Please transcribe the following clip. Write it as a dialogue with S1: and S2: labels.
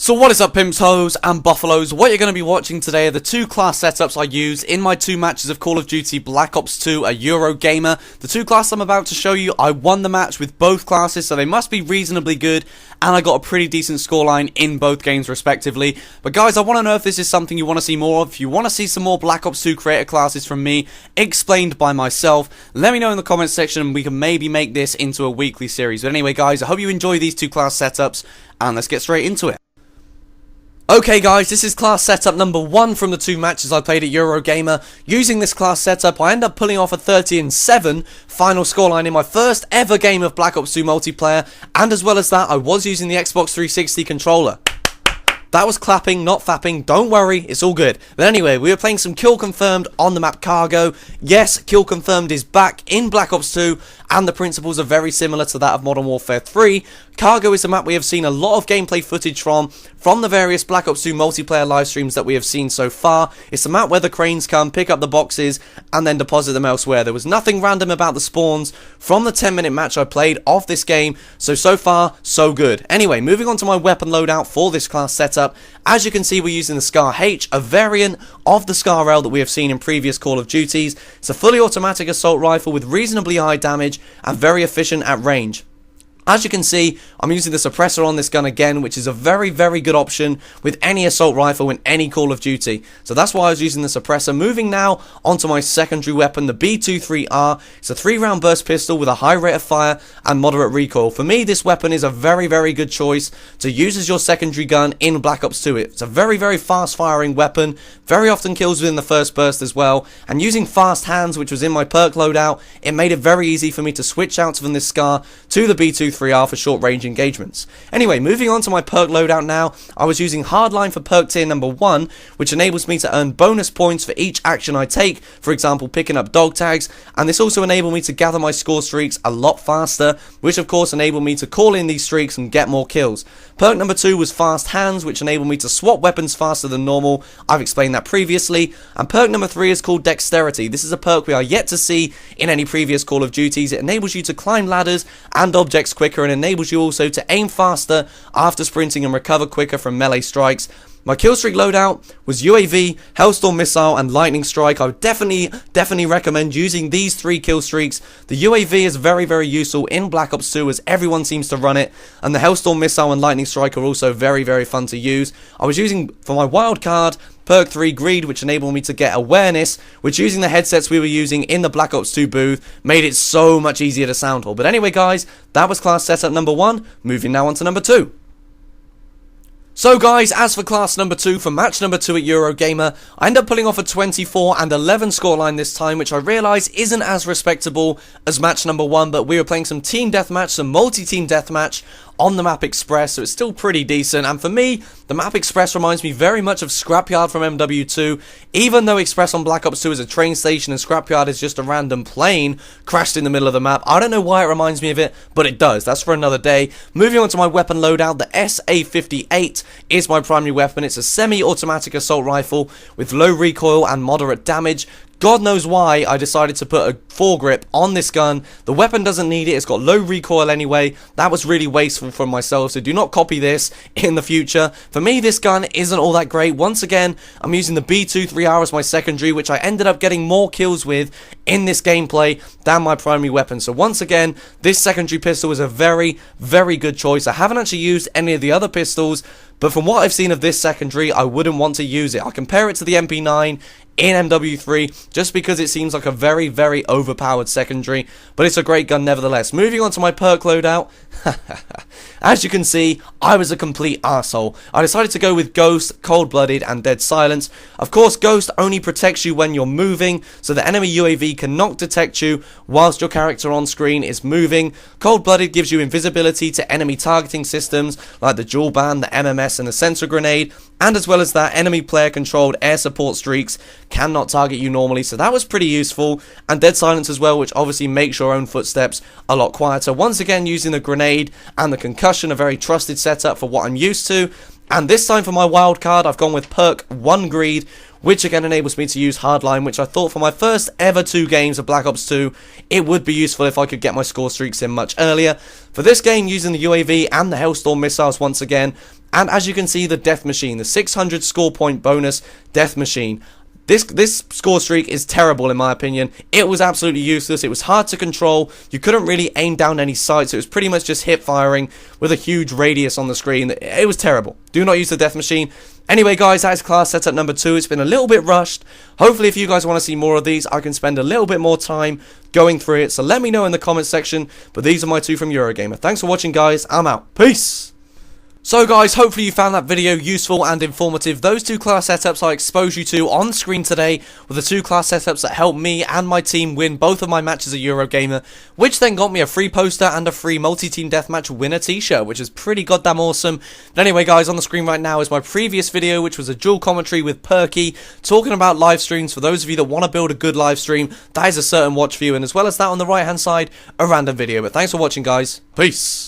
S1: So what is up, pimps, hoes and buffaloes? What you're going to be watching today are the two class setups I use in my 2 matches of Call of Duty Black Ops 2 at EuroGamer. The 2 classes I'm about to show you, I won the match with both classes, so they must be reasonably good, and I got a pretty decent scoreline in both games respectively. But guys, I want to know if this is something you want to see more of. If you want to see some more Black Ops 2 creator classes from me, explained by myself, let me know in the comments section and we can maybe make this into a weekly series. But anyway guys, I hope you enjoy these 2 class setups, and let's get straight into it. Okay guys, this is class setup number 1 from the 2 matches I played at EuroGamer. Using this class setup, I end up pulling off a 30-7 final scoreline in my first ever game of Black Ops 2 multiplayer, and as well as that, I was using the Xbox 360 controller. That was clapping, not fapping, don't worry, it's all good. But anyway, we were playing some Kill Confirmed on the map Cargo. Yes, Kill Confirmed is back in Black Ops 2, and the principles are very similar to that of Modern Warfare 3. Cargo is a map we have seen a lot of gameplay footage from the various Black Ops 2 multiplayer live streams that we have seen so far. It's a map where the cranes come, pick up the boxes, and then deposit them elsewhere. There was nothing random about the spawns from the 10-minute match I played of this game, so far, so good. Anyway, moving on to my weapon loadout for this class setup. As you can see, we're using the Scar H, a variant of the Scar L that we have seen in previous Call of Duties. It's a fully automatic assault rifle with reasonably high damage and very efficient at range. As you can see, I'm using the suppressor on this gun again, which is a very, very good option with any assault rifle in any Call of Duty. So that's why I was using the suppressor. Moving now onto my secondary weapon, the B23R. It's a 3-round burst pistol with a high rate of fire and moderate recoil. For me, this weapon is a very, very good choice to use as your secondary gun in Black Ops 2. It's a very, very fast-firing weapon, very often kills within the first burst as well. And using fast hands, which was in my perk loadout, it made it very easy for me to switch out from this Scar to the B23R for short range engagements. Anyway, moving on to my perk loadout now, I was using Hardline for perk tier number 1, which enables me to earn bonus points for each action I take, for example picking up dog tags, and this also enabled me to gather my score streaks a lot faster, which of course enabled me to call in these streaks and get more kills. Perk number 2 was Fast Hands, which enabled me to swap weapons faster than normal. I've explained that previously. And perk number 3 is called Dexterity. This is a perk we are yet to see in any previous Call of Duties. It enables you to climb ladders and objects quicker, and enables you also to aim faster after sprinting and recover quicker from melee strikes. My kill streak loadout was UAV, Hellstorm Missile, and Lightning Strike. I would definitely recommend using these 3 kill streaks. The UAV is very, very useful in Black Ops 2 as everyone seems to run it, and the Hellstorm Missile and Lightning Strike are also very, very fun to use. I was using, for my wild card, perk 3 Greed, which enabled me to get awareness, which using the headsets we were using in the Black Ops 2 booth made it so much easier to soundhole. But anyway guys, that was class setup number 1, moving now on to number 2. So guys, as for class number 2, for match number 2 at EuroGamer, I end up pulling off a 24-11 scoreline this time, which I realise isn't as respectable as match number 1, but we were playing some team deathmatch, some multi-team deathmatch on the map Express, so it's still pretty decent. And for me, the map Express reminds me very much of Scrapyard from MW2, even though Express on Black Ops 2 is a train station and Scrapyard is just a random plane crashed in the middle of the map. I don't know why it reminds me of it, but it does. That's for another day. Moving on to my weapon loadout, the SA-58 is my primary weapon. It's a semi-automatic assault rifle with low recoil and moderate damage. God knows why I decided to put a foregrip on this gun. The weapon doesn't need it, it's got low recoil anyway. That was really wasteful from myself, so do not copy this in the future. For me, this gun isn't all that great. Once again, I'm using the B23R as my secondary, which I ended up getting more kills with in this gameplay than my primary weapon. So once again, this secondary pistol is a very, very good choice. I haven't actually used any of the other pistols, but from what I've seen of this secondary, I wouldn't want to use it. I compare it to the MP9 in MW3 just because it seems like a very, very overpowered secondary, but it's a great gun nevertheless. Moving on to my perk loadout, as you can see, I was a complete arsehole. I decided to go with Ghost, Cold-Blooded, and Dead Silence. Of course, Ghost only protects you when you're moving, so the enemy UAV cannot detect you whilst your character on screen is moving. Cold-Blooded gives you invisibility to enemy targeting systems like the dual band, the MMS, and the sensor grenade, and as well as that, enemy player controlled air support streaks cannot target you normally, so that was pretty useful. And Dead Silence as well, which obviously makes your own footsteps a lot quieter. Once again, using the grenade and the concussion, a very trusted setup for what I'm used to. And this time for my wild card, I've gone with perk 1 Greed, which again enables me to use Hardline, which I thought for my first ever 2 games of Black Ops 2, it would be useful if I could get my score streaks in much earlier. For this game, using the UAV and the Hellstorm missiles once again, And as you can see, the death machine, the 600 score point bonus death machine. This score streak is terrible in my opinion. It was absolutely useless. It was hard to control. You couldn't really aim down any sights. It was pretty much just hip firing with a huge radius on the screen. It was terrible. Do not use the death machine. Anyway guys, that is class setup number 2. It's been a little bit rushed. Hopefully if you guys want to see more of these, I can spend a little bit more time going through it. So let me know in the comment section. But these are my 2 from EuroGamer. Thanks for watching guys. I'm out. Peace. So guys, hopefully you found that video useful and informative. Those 2 class setups I exposed you to on screen today were the 2 class setups that helped me and my team win both of my matches at EuroGamer, which then got me a free poster and a free multi-team deathmatch winner t-shirt, which is pretty goddamn awesome. But anyway guys, on the screen right now is my previous video, which was a dual commentary with Perky, talking about live streams. For those of you that want to build a good live stream, that is a certain watch for you, and as well as that on the right hand side, a random video. But thanks for watching guys, peace!